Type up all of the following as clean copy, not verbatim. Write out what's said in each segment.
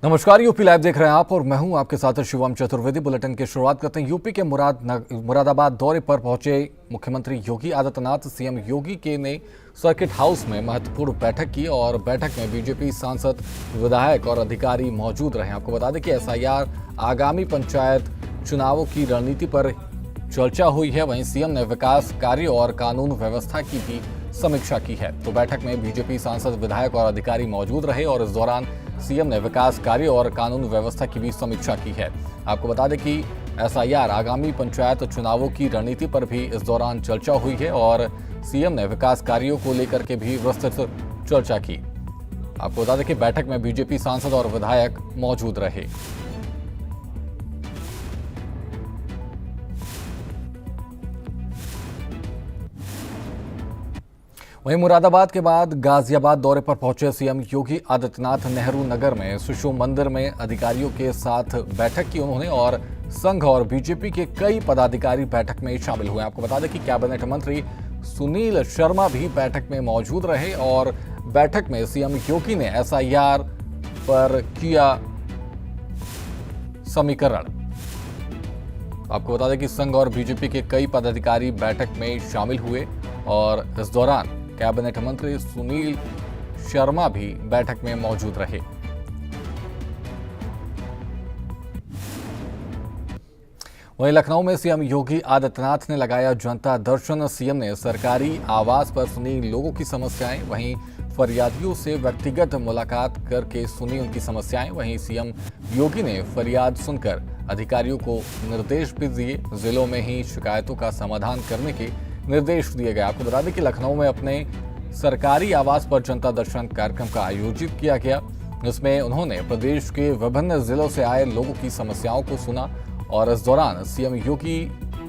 नमस्कार, UP live देख रहे हैं आप और मैं हूं आपके साथ शिवम चतुर्वेदी। बुलेटिन की शुरुआत करते हैं। यूपी के मुरादाबाद दौरे पर पहुंचे मुख्यमंत्री योगी आदित्यनाथ। सीएम योगी के ने सर्किट हाउस में महत्वपूर्ण बैठक की और बैठक में बीजेपी सांसद, विधायक और अधिकारी मौजूद रहे। आपको बता दें कि एसआईआर, आगामी पंचायत चुनावों की रणनीति पर चर्चा हुई है। वहीं सीएम ने विकास कार्य और कानून व्यवस्था की भी समीक्षा की है। तो बैठक में बीजेपी सांसद, विधायक और अधिकारी मौजूद रहे और इस दौरान सीएम ने विकास कार्य और कानून व्यवस्था की भी समीक्षा की है। आपको बता दें कि एसआईआर, आगामी पंचायत चुनावों की रणनीति पर भी इस दौरान चर्चा हुई है और सीएम ने विकास कार्यों को लेकर के भी विस्तृत चर्चा की। आपको बता दें कि बैठक में बीजेपी सांसद और विधायक मौजूद रहे। वहीं मुरादाबाद के बाद गाजियाबाद दौरे पर पहुंचे सीएम योगी आदित्यनाथ नेहरू नगर में शिशु मंदिर में अधिकारियों के साथ बैठक की उन्होंने और संघ और बीजेपी के कई पदाधिकारी बैठक में शामिल हुए। आपको बता दें कि कैबिनेट मंत्री सुनील शर्मा भी बैठक में मौजूद रहे और बैठक में सीएम योगी ने एसआईआर पर किया समीकरण। आपको बता दें कि संघ और बीजेपी के कई पदाधिकारी बैठक में शामिल हुए और इस दौरान कैबिनेट मंत्री सुनील शर्मा भी बैठक में मौजूद रहे। वहीं लखनऊ में सीएम योगी आदित्यनाथ ने लगाया जनता दर्शन। सीएम ने सरकारी आवास पर सुनी लोगों की समस्याएं, वहीं फरियादियों से व्यक्तिगत मुलाकात करके सुनी उनकी समस्याएं। वहीं सीएम योगी ने फरियाद सुनकर अधिकारियों को निर्देश भी दिए। जिलों में ही शिकायतों का समाधान करने के निर्देश दिए गए। आपको बता दें कि लखनऊ में अपने सरकारी आवास पर जनता दर्शन कार्यक्रम का आयोजित किया गया। इसमें उन्होंने प्रदेश के विभिन्न जिलों से आए लोगों की समस्याओं को सुना और इस दौरान सीएम योगी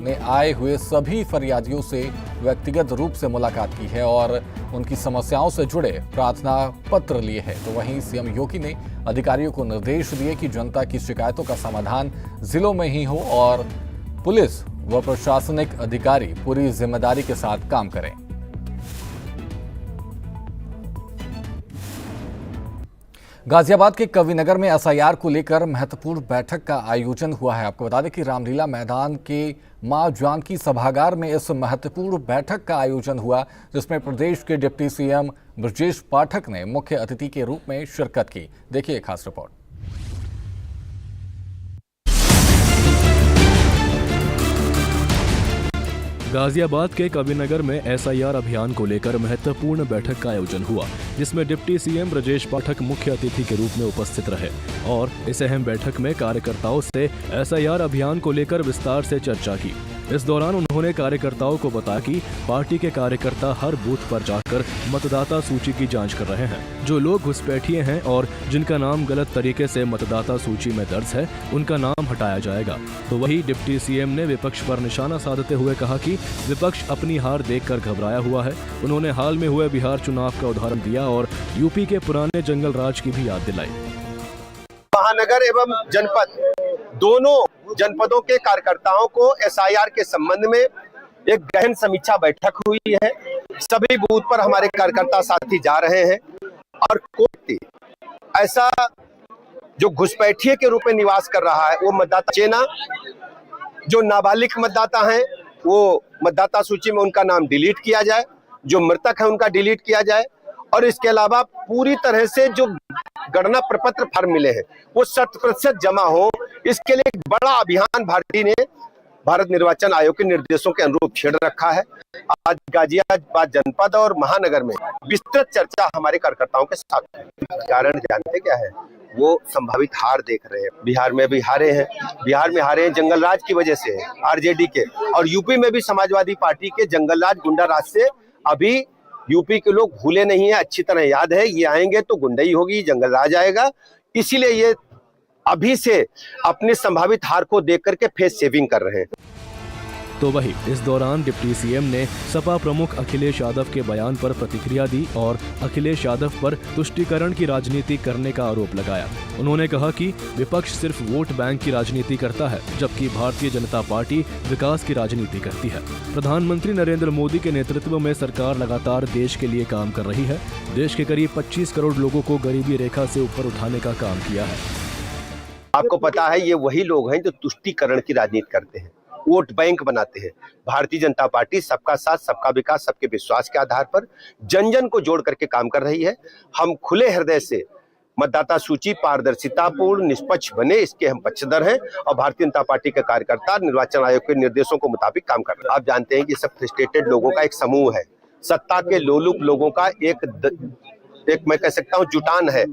ने आए हुए सभी फरियादियों से व्यक्तिगत रूप से मुलाकात की है और उनकी समस्याओं से जुड़े प्रार्थना पत्र लिए हैं। तो वहीं सीएम योगी ने अधिकारियों को निर्देश दिए कि जनता की शिकायतों का समाधान जिलों में ही हो और पुलिस व प्रशासनिक अधिकारी पूरी जिम्मेदारी के साथ काम करें। गाजियाबाद के कविनगर में एसआईआर को लेकर महत्वपूर्ण बैठक का आयोजन हुआ है। आपको बता दें कि रामलीला मैदान के मां जानकी सभागार में इस महत्वपूर्ण बैठक का आयोजन हुआ, जिसमें प्रदेश के डिप्टी सीएम ब्रजेश पाठक ने मुख्य अतिथि के रूप में शिरकत की। देखिए खास रिपोर्ट। गाजियाबाद के कविनगर में एसआईआर अभियान को लेकर महत्वपूर्ण बैठक का आयोजन हुआ, जिसमें डिप्टी सीएम ब्रजेश पाठक मुख्य अतिथि के रूप में उपस्थित रहे और इस अहम बैठक में कार्यकर्ताओं से एसआईआर अभियान को लेकर विस्तार से चर्चा की। इस दौरान उन्होंने कार्यकर्ताओं को बताया कि पार्टी के कार्यकर्ता हर बूथ पर जाकर मतदाता सूची की जांच कर रहे हैं। जो लोग घुसपैठिए हैं और जिनका नाम गलत तरीके से मतदाता सूची में दर्ज है, उनका नाम हटाया जाएगा। तो वही डिप्टी सीएम ने विपक्ष पर निशाना साधते हुए कहा कि विपक्ष अपनी हार देखकर घबराया हुआ है। उन्होंने हाल में हुए बिहार चुनाव का उदाहरण दिया और यूपी के पुराने जंगल राज की भी याद दिलाई। महानगर एवं जनपद दोनों जनपदों के कार्यकर्ताओं को एसआईआर के संबंध में एक गहन समीक्षा बैठक हुई है। सभी बूथ पर हमारे कार्यकर्ता साथी जा रहे हैं और कोई ऐसा जो घुसपैठिए के रूप में निवास कर रहा है वो मतदाता चेना, जो नाबालिग मतदाता हैं वो मतदाता सूची में उनका नाम डिलीट किया जाए, जो मृतक है उनका डिलीट किया जाए और इसके अलावा पूरी तरह से जो गणना प्रपत्र फॉर्म मिले हैं वो 100% जमा हो। इसके लिए एक बड़ा अभियान भारत निर्वाचन आयोग के निर्देशों के अनुरूप छेड़ रखा है। आज गाजियाबाद जनपद और महानगर में विस्तृत चर्चा हमारे कार्यकर्ताओं के साथ है। कारण जानते क्या है? वो संभावित हार देख रहे हैं। बिहार में भी हारे हैं, जंगल राज की वजह से, आरजेडी के, और यूपी में भी समाजवादी पार्टी के जंगल राज, गुंडा राज से अभी यूपी के लोग भूले नहीं है, अच्छी तरह याद है। ये आएंगे तो गुंडई होगी, जंगल राज आएगा। इसीलिए ये अभी से अपनी संभावित हार को देख करके फेस सेविंग कर रहे हैं। तो वही इस दौरान डिप्टी सीएम ने सपा प्रमुख अखिलेश यादव के बयान पर प्रतिक्रिया दी और अखिलेश यादव पर तुष्टीकरण की राजनीति करने का आरोप लगाया। उन्होंने कहा कि विपक्ष सिर्फ वोट बैंक की राजनीति करता है, जबकि भारतीय जनता पार्टी विकास की राजनीति करती है। प्रधानमंत्री नरेंद्र मोदी के नेतृत्व में सरकार लगातार देश के लिए काम कर रही है। देश के करीब 25 करोड़ लोगों को गरीबी रेखा से ऊपर उठाने का काम किया है। आपको पता है ये वही लोग हैं जो तुष्टीकरण की राजनीति करते हैं, वोट बैंक बनाते हैं। भारतीय जनता पार्टी सबका साथ, सबका विकास, सबके विश्वास के आधार पर जन जन को जोड़ करके काम कर रही है। हम खुले हृदय से मतदाता सूची पारदर्शितापूर्ण निष्पक्ष बने, इसके हम पक्षधर हैं और भारतीय जनता पार्टी के कार्यकर्ता निर्वाचन आयोग के निर्देशों के मुताबिक काम कर रहे हैं। आप जानते हैं कि सब फ्रस्ट्रेटेड लोगों का एक समूह है, सत्ता के लोलुप लोगों का एक मैं कह सकता हूं जुटान है।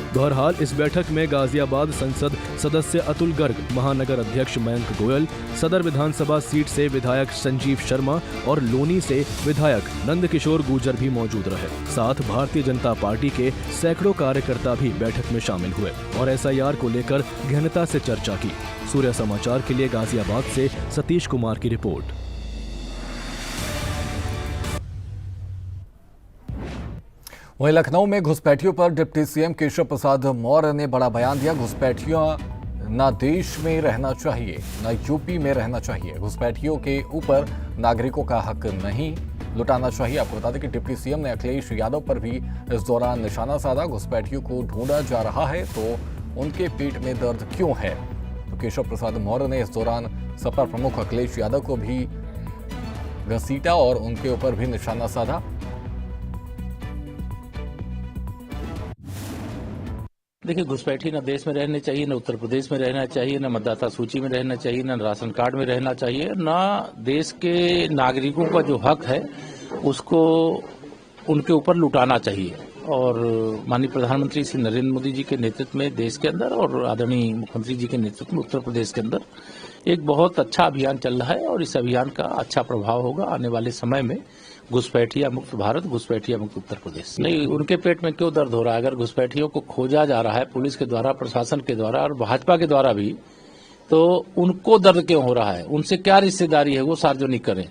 बहरहाल इस बैठक में गाजियाबाद संसद सदस्य अतुल गर्ग, महानगर अध्यक्ष मयंक गोयल, सदर विधानसभा सीट से विधायक संजीव शर्मा और लोनी से विधायक नंदकिशोर गुर्जर भी मौजूद रहे। साथ भारतीय जनता पार्टी के सैकड़ों कार्यकर्ता भी बैठक में शामिल हुए और एसआईआर को लेकर गहनता से चर्चा की। सूर्य समाचार के लिए गाजियाबाद से सतीश कुमार की रिपोर्ट। वहीं लखनऊ में घुसपैठियों पर डिप्टी सीएम केशव प्रसाद मौर्य ने बड़ा बयान दिया। घुसपैठियों न देश में रहना चाहिए न यूपी में रहना चाहिए। घुसपैठियों के ऊपर नागरिकों का हक नहीं लुटाना चाहिए। आपको बता दें कि डिप्टी सीएम ने अखिलेश यादव पर भी इस दौरान निशाना साधा। घुसपैठियों को ढूंढा जा रहा है तो उनके पेट में दर्द क्यों है। तो केशव प्रसाद मौर्य ने इस दौरान सपा प्रमुख अखिलेश यादव को भी घसीटा और उनके ऊपर भी निशाना साधा। देखिए, घुसपैठी न देश में रहने चाहिए, न उत्तर प्रदेश में रहना चाहिए, न मतदाता सूची में रहना चाहिए, न राशन कार्ड में रहना चाहिए, न देश के नागरिकों का जो हक है उसको उनके ऊपर लुटाना चाहिए। और माननीय प्रधानमंत्री श्री नरेंद्र मोदी जी के नेतृत्व में देश के अंदर और आदरणीय मुख्यमंत्री जी के नेतृत्व में उत्तर प्रदेश के अंदर एक बहुत अच्छा अभियान चल रहा है और इस अभियान का अच्छा प्रभाव होगा आने वाले समय में। घुसपैठिया मुक्त भारत, घुसपैठिया मुक्त उत्तर प्रदेश। नहीं, उनके पेट में क्यों दर्द हो रहा है? अगर घुसपैठियों को खोजा जा रहा है पुलिस के द्वारा, प्रशासन के द्वारा और भाजपा के द्वारा भी, तो उनको दर्द क्यों हो रहा है? उनसे क्या रिश्तेदारी है वो सार्वजनिक करें।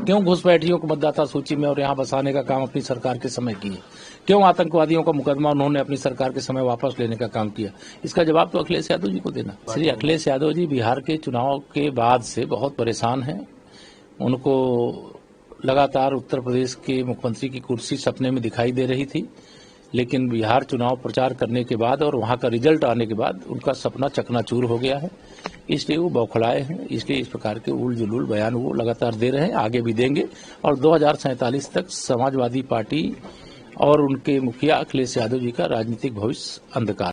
क्यों घुसपैठियों को मतदाता सूची में और यहाँ बसाने का काम अपनी सरकार के समय किए? क्यों आतंकवादियों का मुकदमा उन्होंने अपनी सरकार के समय वापस लेने का काम किया? इसका जवाब तो अखिलेश यादव जी को देना। श्री अखिलेश यादव जी बिहार के चुनाव के बाद से बहुत परेशान हैं। उनको लगातार उत्तर प्रदेश के मुख्यमंत्री की कुर्सी सपने में दिखाई दे रही थी, लेकिन बिहार चुनाव प्रचार करने के बाद और वहां का रिजल्ट आने के बाद उनका सपना चकनाचूर हो गया है। इसलिए वो बौखलाए हैं, इसलिए इस प्रकार के उल जुलूल बयान वो लगातार दे रहे हैं, आगे भी देंगे और 2047 तक समाजवादी पार्टी और उनके मुखिया अखिलेश यादव जी का राजनीतिक भविष्य अंधकार।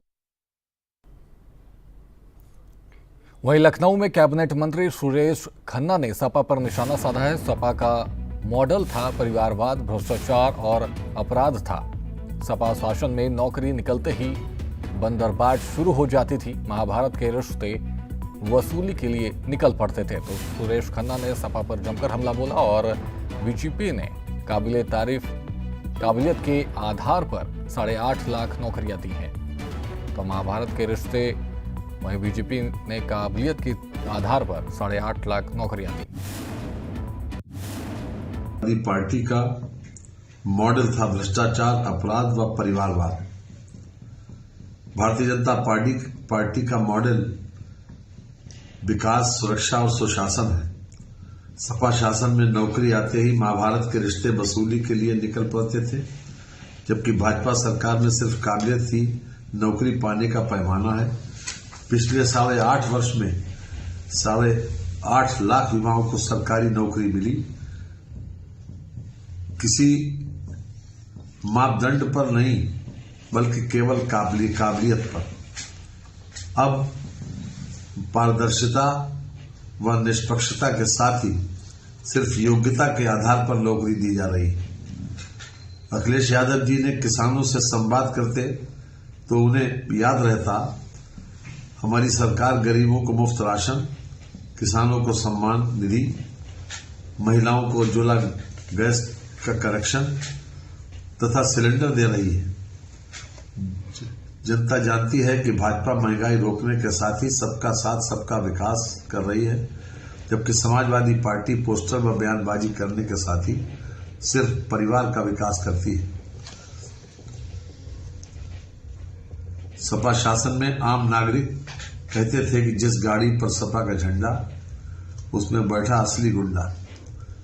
वहीं लखनऊ में कैबिनेट मंत्री सुरेश खन्ना ने सपा पर निशाना साधा है। सपा का मॉडल था परिवारवाद, भ्रष्टाचार और अपराध था। सपा शासन में नौकरी निकलते ही बंदरबाट शुरू हो जाती थी। महाभारत के रिश्ते वसूली के लिए निकल पड़ते थे। तो सुरेश खन्ना ने सपा पर जमकर हमला बोला और बीजेपी ने काबिलियत के आधार पर 8.5 लाख नौकरियां दी हैं। तो महाभारत के रिश्ते, वहीं बीजेपी ने काबिलियत के आधार पर 8.5 लाख नौकरियां दी। पार्टी का मॉडल था भ्रष्टाचार, अपराध व परिवारवाद। भारतीय जनता पार्टी का मॉडल विकास, सुरक्षा और सुशासन है। सपा शासन में नौकरी आते ही महाभारत के रिश्ते वसूली के लिए निकल पड़ते थे, जबकि भाजपा सरकार में सिर्फ काबिलियत ही नौकरी पाने का पैमाना है। पिछले 8.5 वर्ष में 8.5 लाख युवाओं को सरकारी नौकरी मिली, किसी मापदंड पर नहीं बल्कि केवल काबिलियत पर। अब पारदर्शिता व निष्पक्षता के साथ ही सिर्फ योग्यता के आधार पर नौकरी दी जा रही है। अखिलेश यादव जी ने किसानों से संवाद करते तो उन्हें याद रहता, हमारी सरकार गरीबों को मुफ्त राशन, किसानों को सम्मान निधि, महिलाओं को उज्ज्वला गैस का कनेक्शन तथा सिलेंडर दे रही है। जनता जानती है कि भाजपा महंगाई रोकने के साथ ही सबका साथ सबका विकास कर रही है, जबकि समाजवादी पार्टी पोस्टर व बयानबाजी करने के साथ ही सिर्फ परिवार का विकास करती है। सपा शासन में आम नागरिक कहते थे कि जिस गाड़ी पर सपा का झंडा उसमें बैठा असली गुंडा।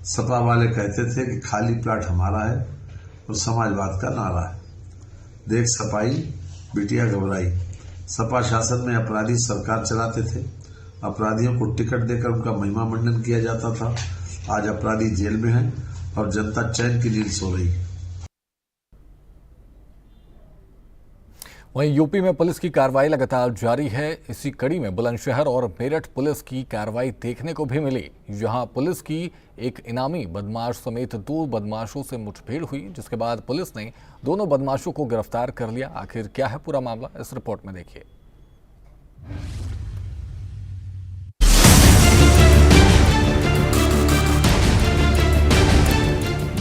सपा वाले कहते थे कि खाली प्लाट हमारा है और समाजवाद का नारा है। देख सपाई बिटिया घबराई, सपा शासन में अपराधी सरकार चलाते थे, अपराधियों को टिकट देकर उनका महिमा मंडन किया जाता था। आज अपराधी जेल में हैं और जनता चैन की नींद सो रही है। वहीं यूपी में पुलिस की कार्रवाई लगातार जारी है। इसी कड़ी में बुलंदशहर और मेरठ पुलिस की कार्रवाई देखने को भी मिली। यहां पुलिस की एक इनामी बदमाश समेत 2 बदमाशों से मुठभेड़ हुई, जिसके बाद पुलिस ने दोनों बदमाशों को गिरफ्तार कर लिया। आखिर क्या है पूरा मामला, इस रिपोर्ट में देखिए।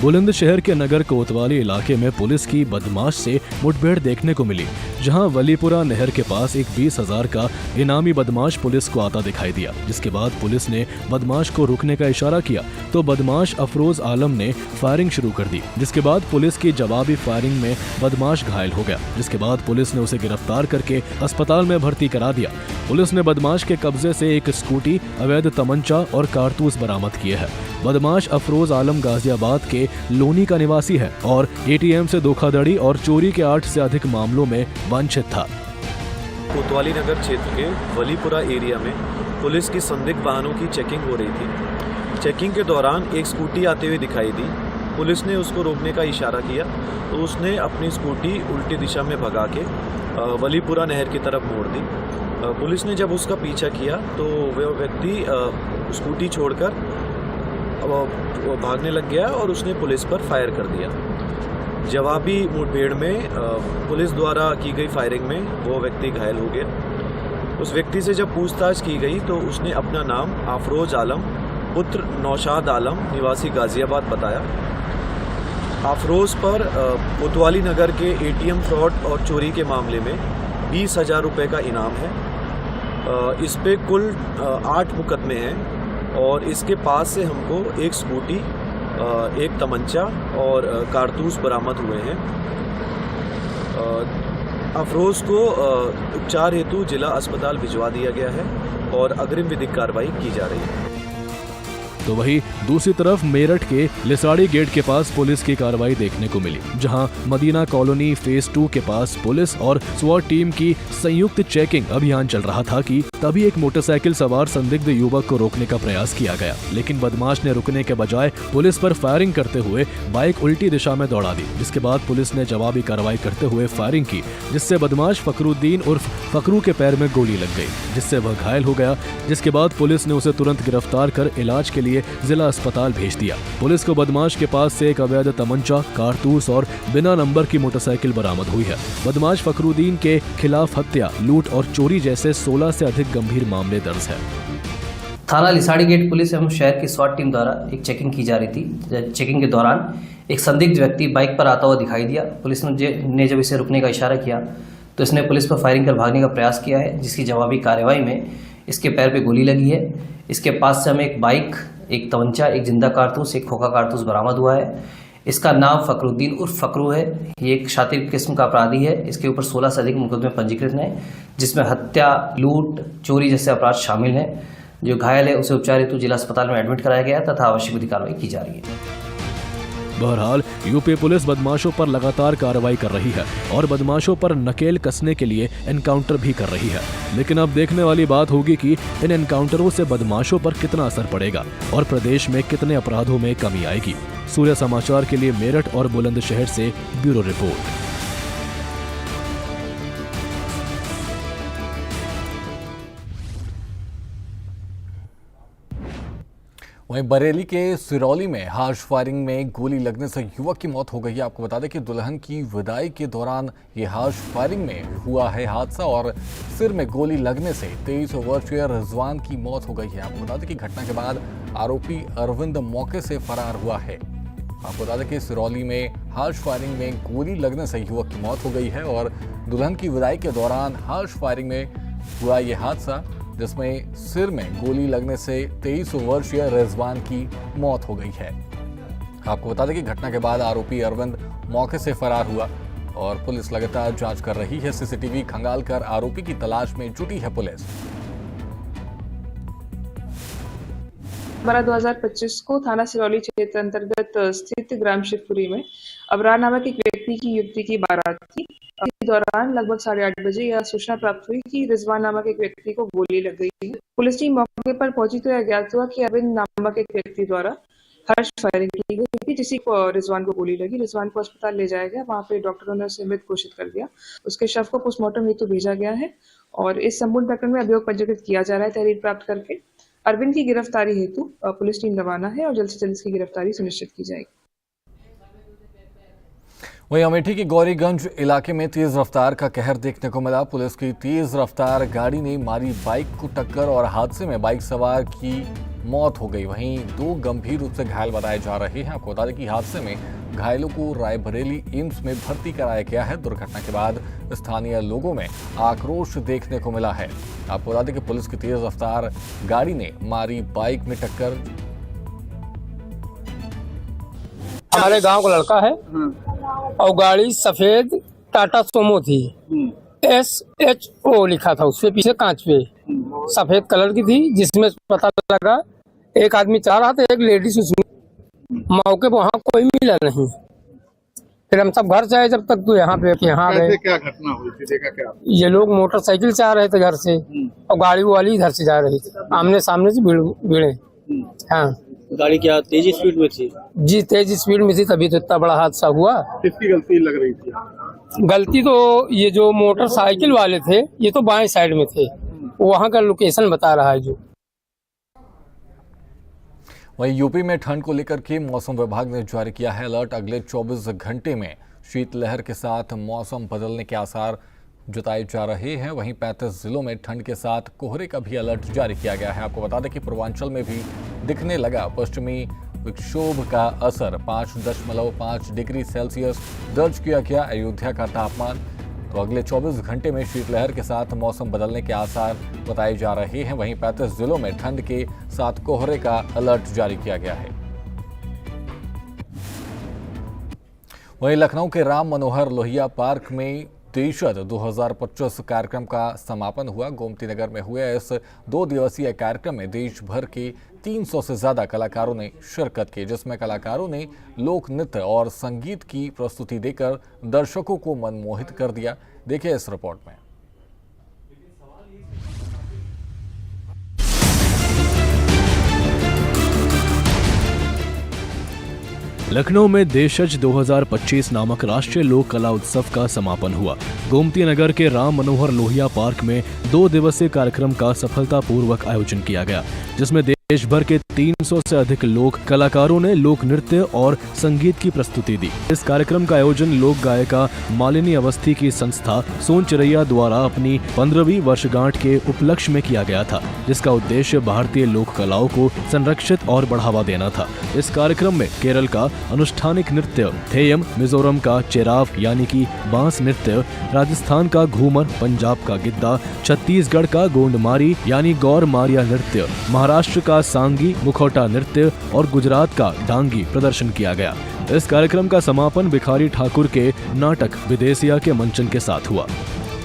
बुलंदशहर के नगर कोतवाली इलाके में पुलिस की बदमाश से मुठभेड़ देखने को मिली, जहां वलीपुरा नहर के पास एक 20,000 का इनामी बदमाश पुलिस को आता दिखाई दिया। जिसके बाद पुलिस ने बदमाश को रुकने का इशारा किया तो बदमाश अफरोज आलम ने फायरिंग शुरू कर दी, जिसके बाद पुलिस की जवाबी फायरिंग में बदमाश घायल हो गया। जिसके बाद पुलिस ने उसे गिरफ्तार करके अस्पताल में भर्ती करा दिया। पुलिस ने बदमाश के कब्जे से एक स्कूटी, अवैध तमंचा और कारतूस बरामद किए हैं। बदमाश अफरोज आलम गाजियाबाद के लोनी का निवासी है और एटीएम से धोखाधड़ी और चोरी के 8 से अधिक मामलों में वांछित था। कोतवाली नगर क्षेत्र के वलीपुरा एरिया में पुलिस की संदिग्ध वाहनों की चेकिंग हो रही थी। चेकिंग के दौरान एक स्कूटी आते हुए दिखाई दी। पुलिस ने उसको रोकने का इशारा किया तो उसने अपनी स्कूटी उल्टी दिशा में भगा के वलीपुरा नहर की तरफ मोड़ दी। पुलिस ने जब उसका पीछा किया तो वह व्यक्ति स्कूटी छोड़कर वो भागने लग गया और उसने पुलिस पर फायर कर दिया। जवाबी मुठभेड़ में पुलिस द्वारा की गई फायरिंग में वो व्यक्ति घायल हो गया। उस व्यक्ति से जब पूछताछ की गई तो उसने अपना नाम अफरोज आलम पुत्र नौशाद आलम निवासी गाजियाबाद बताया। अफरोज पर कोतवाली नगर के एटीएम फ्रॉड और चोरी के मामले में 20,000 रुपये का इनाम है। इस पे कुल 8 मुकदमे हैं और इसके पास से हमको एक स्कूटी, एक तमंचा और कारतूस बरामद हुए हैं। अफरोज को उपचार हेतु जिला अस्पताल भिजवा दिया गया है और अग्रिम विधिक कार्रवाई की जा रही है। तो वहीं दूसरी तरफ मेरठ के लिसाड़ी गेट के पास पुलिस की कार्रवाई देखने को मिली, जहां मदीना कॉलोनी फेज 2 के पास पुलिस और स्वाट टीम की संयुक्त चेकिंग अभियान चल रहा था कि तभी एक मोटरसाइकिल सवार संदिग्ध युवक को रोकने का प्रयास किया गया, लेकिन बदमाश ने रुकने के बजाय पुलिस पर फायरिंग करते हुए बाइक उल्टी दिशा में दौड़ा दी। जिसके बाद पुलिस ने जवाबी कार्रवाई करते हुए फायरिंग की, जिससे बदमाश फकरुद्दीन उर्फ फकरू के पैर में गोली लग गई, जिससे वह घायल हो गया। जिसके बाद पुलिस ने उसे तुरंत गिरफ्तार कर इलाज के लिए जिला अस्पताल भेज दिया। पुलिस को बदमाश के पास से एक अवैध तमंचा, कारतूस और बिना नंबर की मोटरसाइकिल बरामद हुई है। बदमाश फकरुद्दीन के खिलाफ हत्या, लूट और चोरी जैसे 16 से अधिक गंभीर मामले दर्ज है। थाना लिसाड़ी गेट पुलिस एवं शहर की स्वाट टीम द्वारा एक चेकिंग की जा रही थी। चेकिंग के दौरान एक संदिग्ध व्यक्ति बाइक पर आता हुआ दिखाई दिया। पुलिस ने जब इसे रुकने का इशारा किया तो इसने पुलिस पर फायरिंग कर भागने का प्रयास किया है, जिसकी जवाबी कार्रवाई में इसके पैर पे गोली लगी है। इसके पास से हमें एक बाइक, एक तमंचा, एक जिंदा कारतूस, एक खोखा कारतूस बरामद हुआ है। इसका नाम फकरुद्दीन उर्फ फकरू है। ये एक शातिर किस्म का अपराधी है। इसके ऊपर 16 से अधिक मुकदमे पंजीकृत हैं, जिसमें हत्या, लूट, चोरी जैसे अपराध शामिल हैं। जो घायल है उसे उपचार हेतु जिला अस्पताल में एडमिट कराया गया तथा आवश्यक विधिक कार्रवाई की जा रही है। बहरहाल यूपी पुलिस बदमाशों पर लगातार कार्रवाई कर रही है और बदमाशों पर नकेल कसने के लिए एनकाउंटर भी कर रही है। लेकिन अब देखने वाली बात होगी कि इन एनकाउंटरों से बदमाशों पर कितना असर पड़ेगा और प्रदेश में कितने अपराधों में कमी आएगी। सूर्य समाचार के लिए मेरठ और बुलंदशहर से ब्यूरो रिपोर्ट। वहीं बरेली के सिरौली में हार्श फायरिंग में गोली लगने से युवक की मौत हो गई है। आपको बता दें कि दुल्हन की विदाई के दौरान ये हार्श फायरिंग में हुआ है हादसा और सिर में गोली लगने से 23 वर्षीय रिजवान की मौत हो गई है। आपको बता दें कि घटना के बाद आरोपी अरविंद मौके से फरार हुआ है। आपको बता दें कि सिरौली में हार्श फायरिंग में गोली लगने से युवक की मौत हो गई है और दुल्हन की विदाई के दौरान हार्श फायरिंग में हुआ ये हादसा, जिसमें सिर में गोली लगने से 23 वर्षीय रिजवान की मौत हो गई है। आपको बता दें कि घटना के बाद आरोपी अरविंद मौके से फरार हुआ और पुलिस लगातार जांच कर रही है। सीसीटीवी खंगालकर आरोपी की तलाश में जुटी है पुलिस। 2025 को थाना सिरौली क्षेत्र अंतर्गत स्थित ग्राम शिवपुरी में अबरार नामक एक व्यक्ति की युवती की बारात थी। इस दौरान लगभग 8:30 बजे यह सूचना प्राप्त हुई कि रिजवान नामक एक व्यक्ति को गोली लग गई है। पुलिस टीम मौके पर पहुंची तो यह ज्ञात हुआ कि अरविंद नामक एक व्यक्ति द्वारा हर्ष फायरिंग की गई थी, जिसी को रिजवान को गोली लगी। रिजवान को अस्पताल ले जाया गया, वहां पे डॉक्टरों ने उसे मृत घोषित कर दिया। उसके शव को पोस्टमार्टम हेतु भेजा गया है और इस संपूर्ण प्रकरण में अभियोग पंजीकृत किया जा रहा है। तहरीर प्राप्त करके अरविंद की गिरफ्तारी हेतु पुलिस टीम रवाना है और जल्द से जल्द इसकी गिरफ्तारी सुनिश्चित की जाएगी। वहीं अमेठी के गौरीगंज इलाके में तेज रफ्तार का कहर देखने को मिला। पुलिस की तेज रफ्तार गाड़ी ने मारी बाइक को टक्कर और हादसे में बाइक सवार की मौत हो गई। वहीं 2 गंभीर रूप से घायल बताए जा रहे हैं। आपको बता दें कि हादसे में घायलों को रायबरेली एम्स में भर्ती कराया गया है। दुर्घटना के बाद स्थानीय लोगों में आक्रोश देखने को मिला है। आपको बता दें कि पुलिस की तेज रफ्तार गाड़ी ने मारी बाइक में टक्कर। हमारे गांव का लड़का है और गाड़ी सफेद टाटा सोमो थी, SHO लिखा था उससे पीछे कांच पे, सफेद कलर की थी, जिसमें पता लगा एक आदमी चला रहा था, एक लेडीज उसमें। मौके पर वहाँ कोई मिला नहीं। फिर हम सब घर से आए, जब तक तो यहाँ गए। क्या घटना हुई थी, देखा क्या? ये लोग मोटरसाइकिल से आ रहे थे घर से और गाड़ी वाली इधर से जा रही थी, आमने सामने से भिड़े। हाँ, गाड़ी क्या तेज स्पीड में थी? जी तेज स्पीड में थी, तभी तो इतना बड़ा हादसा हुआ। किसकी गलती लग रही थी? गलती तो ये जो मोटरसाइकिल वाले थे, ये तो बाएं साइड में थे, वहाँ का लोकेशन बता रहा है जो। वहीं यूपी में ठंड को लेकर के मौसम विभाग ने जारी किया है अलर्ट। अगले 24 घंटे में शीतलहर के साथ मौसम बदलने के आसार जताए जा रहे हैं। वहीं 35 जिलों में ठंड के साथ कोहरे का भी अलर्ट जारी किया गया है। आपको बता दें कि पूर्वांचल में भी दिखने लगा पश्चिमी विक्षोभ का असर। 5.5 डिग्री सेल्सियस दर्ज किया गया अयोध्या का तापमान। तो अगले 24 घंटे में शीतलहर के साथ मौसम बदलने के आसार बताए जा रहे हैं। वहीं 35 जिलों में ठंड के साथ कोहरे का अलर्ट जारी किया गया है। वहीं लखनऊ के राम मनोहर लोहिया पार्क में देशज 2025 कार्यक्रम का समापन हुआ। गोमती नगर में हुए इस 2 दिवसीय कार्यक्रम में देश भर के 300 से ज्यादा कलाकारों ने शिरकत की, जिसमें कलाकारों ने लोक नृत्य और संगीत की प्रस्तुति देकर दर्शकों को मनमोहित कर दिया। देखिए इस रिपोर्ट में। लखनऊ में देशज 2025 नामक राष्ट्रीय लोक कला उत्सव का समापन हुआ। गोमती नगर के राम मनोहर लोहिया पार्क में 2 दिवसीय कार्यक्रम का सफलतापूर्वक आयोजन किया गया, जिसमें देश भर के 300 से अधिक लोक कलाकारों ने लोक नृत्य और संगीत की प्रस्तुति दी। इस कार्यक्रम का आयोजन लोक गायिका मालिनी अवस्थी की संस्था सोनचिरैया द्वारा अपनी 15वीं वर्षगांठ के उपलक्ष्य में किया गया था, जिसका उद्देश्य भारतीय लोक कलाओं को संरक्षित और बढ़ावा देना था। इस कार्यक्रम में केरल का अनुष्ठानिक नृत्य थेयम, मिजोरम का चेराव यानी कि बांस नृत्य, राजस्थान का घूमर, पंजाब का गिद्दा, छत्तीसगढ़ का गोंडमारी यानी गौर मारिया नृत्य, महाराष्ट्र का सांगी मुखौटा नृत्य और गुजरात का डांगी प्रदर्शन किया गया। इस कार्यक्रम का समापन भिखारी ठाकुर के नाटक विदेशिया के मंचन के साथ हुआ।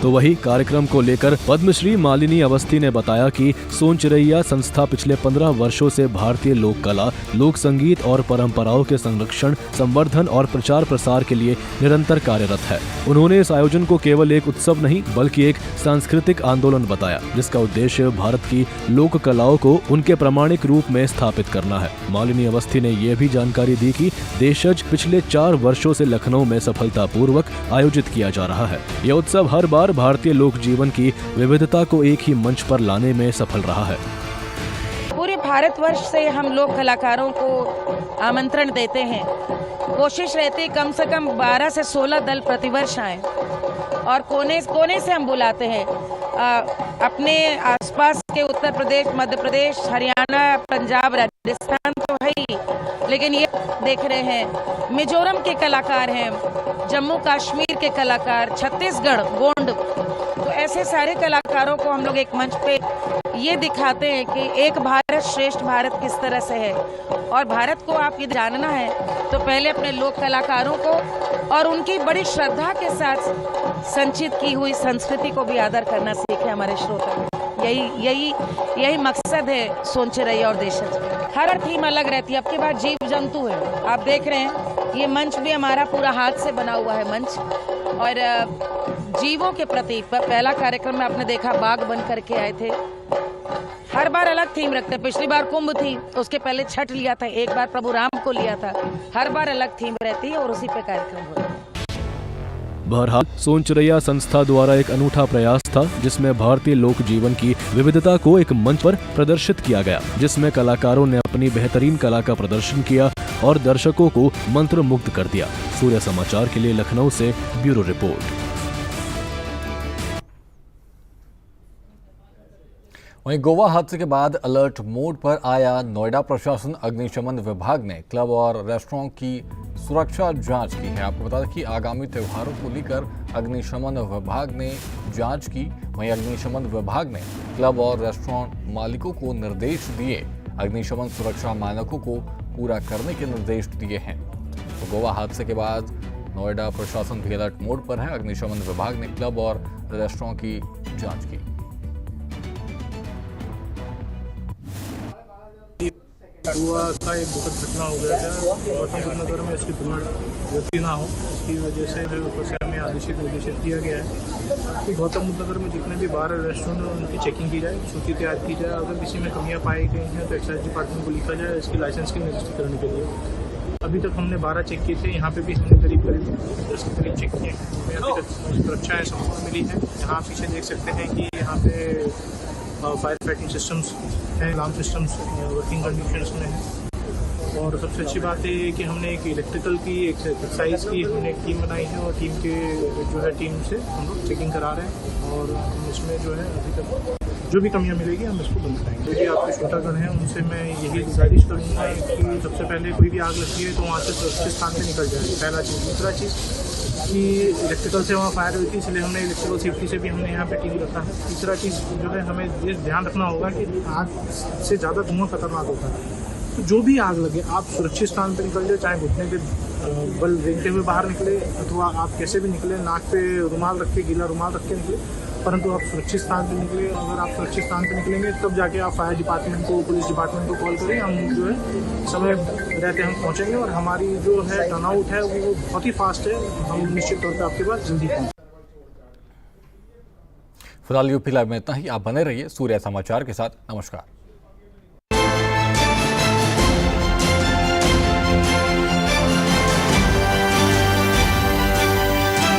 तो वही कार्यक्रम को लेकर पद्मश्री मालिनी अवस्थी ने बताया कि सोनचिरैया संस्था पिछले 15 वर्षों से भारतीय लोक कला, लोक संगीत और परंपराओं के संरक्षण, संवर्धन और प्रचार प्रसार के लिए निरंतर कार्यरत है। उन्होंने इस आयोजन को केवल एक उत्सव नहीं बल्कि एक सांस्कृतिक आंदोलन बताया, जिसका उद्देश्य भारत की लोक कलाओं को उनके प्रामाणिक रूप में स्थापित करना है। मालिनी अवस्थी ने यह भी जानकारी दी कि देशज पिछले 4 वर्षों से लखनऊ में सफलतापूर्वक आयोजित किया जा रहा है। यह उत्सव हर बार भारतीय लोक जीवन की विविधता को एक ही मंच पर लाने में सफल रहा है। पूरे भारतवर्ष से हम लोग कलाकारों को आमंत्रण देते हैं। कोशिश रहती है कम से कम 12 से 16 दल प्रतिवर्ष आएं और कोने कोने से हम बुलाते हैं। अपने आसपास के उत्तर प्रदेश, मध्य प्रदेश, हरियाणा, पंजाब, राजस्थान तो है ही, लेकिन ये देख रहे हैं मिजोरम के कलाकार हैं, जम्मू कश्मीर के कलाकार, छत्तीसगढ़, गोंड, तो ऐसे सारे कलाकारों को हम लोग एक मंच पे ये दिखाते हैं कि एक भारत श्रेष्ठ भारत किस तरह से है। और भारत को आप ये जानना है तो पहले अपने लोक कलाकारों को और उनकी बड़ी श्रद्धा के साथ संचित की हुई संस्कृति को भी आदर करना सीखे हमारे श्रोता। यही मकसद है सोनचिरैया और देशज का। हर थीम अलग रहती है। अब की बार जीव जंतु है, आप देख रहे हैं ये मंच भी हमारा पूरा हाथ से बना हुआ है मंच, और जीवों के प्रति पहला कार्यक्रम में आपने देखा बाघ बन करके आए थे। हर बार अलग थीम रखते हैं। पिछली बार कुंभ थी, उसके पहले छठ लिया था, एक बार प्रभु राम को लिया था। हर बार अलग थीम रहती है और उसी पे कार्यक्रम होता है। बहरहाल सोनचरैया संस्था द्वारा एक अनूठा प्रयास था जिसमें भारतीय लोक जीवन की विविधता को एक मंच पर प्रदर्शित किया गया, जिसमें कलाकारों ने अपनी बेहतरीन कला का प्रदर्शन किया और दर्शकों को मंत्रमुग्ध कर दिया। सूर्य समाचार के लिए लखनऊ से ब्यूरो रिपोर्ट। वहीं गोवा हादसे के बाद अलर्ट मोड पर आया नोएडा प्रशासन। अग्निशमन विभाग ने क्लब और रेस्टोरेंट की सुरक्षा जांच की है। आपको बता दें कि आगामी त्योहारों को लेकर अग्निशमन विभाग ने जांच की। वहीं अग्निशमन विभाग ने क्लब और रेस्टोरेंट मालिकों को निर्देश दिए, अग्निशमन सुरक्षा मानकों को पूरा करने के निर्देश दिए हैं। तो गोवा हादसे के बाद नोएडा प्रशासन भी अलर्ट मोड पर है। अग्निशमन विभाग ने क्लब और रेस्टोरेंट की जांच की। हुआ था एक दुखद घटना हो गया था गौतम बुद्ध नगर में। इसकी पुनरावृत्ति ना हो, इसकी वजह से ऊपर से हमें निर्देशित किया गया है कि गौतम बुद्ध नगर में जितने भी बार रेस्टोरेंट हैं उनकी चेकिंग की जाए, सूची तैयार की जाए। अगर किसी में कमियां पाई गई हैं तो एक्साइज डिपार्टमेंट को लिखा जाए इसकी लाइसेंस की रजिस्ट्री करने के लिए। अभी तक हमने 12 चेक किए थे, यहाँ पे भी हमने करीब 10 के करीब चेक किए हैं। हमें अभी तक सुरक्षा संपूर्ण मिली है। यहाँ पीछे देख सकते हैं कि यहाँ पे फायर फाइटिंग सिस्टम्स हैं, अलार्म सिस्टम्स वर्किंग कंडीशंस में हैं। और सबसे अच्छी बात है कि हमने एक इलेक्ट्रिकल की एक एक्सरसाइज की हमने एक टीम बनाई है और टीम के जो है टीम से हम लोग चेकिंग करा रहे हैं और हम इसमें जो है अभी तक जो भी कमियां मिलेगी हम इसको बंद कराएंगे। जो भी आपके श्रोतागण हैं उनसे मैं यही गुजारिश करूँगा कि सबसे पहले कोई भी आग लगती है तो वहाँ से सुरक्षित स्थान पर निकल जाए, पहला चीज़। दूसरा चीज़ कि इलेक्ट्रिकल से वहाँ फायर हुई थी, इसलिए हमने इलेक्ट्रिकल सेफ्टी से भी हमने यहाँ पे टीम रखा है। तीसरा चीज़ जो है हमें ये ध्यान रखना होगा कि आग से ज़्यादा धुआं खतरनाक होता है। तो जो भी आग लगे आप सुरक्षित स्थान पर निकल जाए, चाहे घुटने के बल रेंगते हुए बाहर निकले अथवा आप कैसे भी निकले, नाक पे रुमाल रख के, गीला रुमाल रख के निकले, परंतु आप सुरक्षित स्थान पर निकले। अगर आप सुरक्षित स्थान पर निकलेंगे तब जाके आप फायर डिपार्टमेंट को, पुलिस डिपार्टमेंट को कॉल करें। हम जो है समय रहते हम पहुँचेंगे और हमारी जो है टर्नआउट है वो बहुत ही फास्ट है। हम निश्चित तौर पर आपके पास जल्दी पहुँचेंगे। फिलहाल यूपी लाइव में इतना ही। आप बने रहिए सूर्य समाचार के साथ। नमस्कार।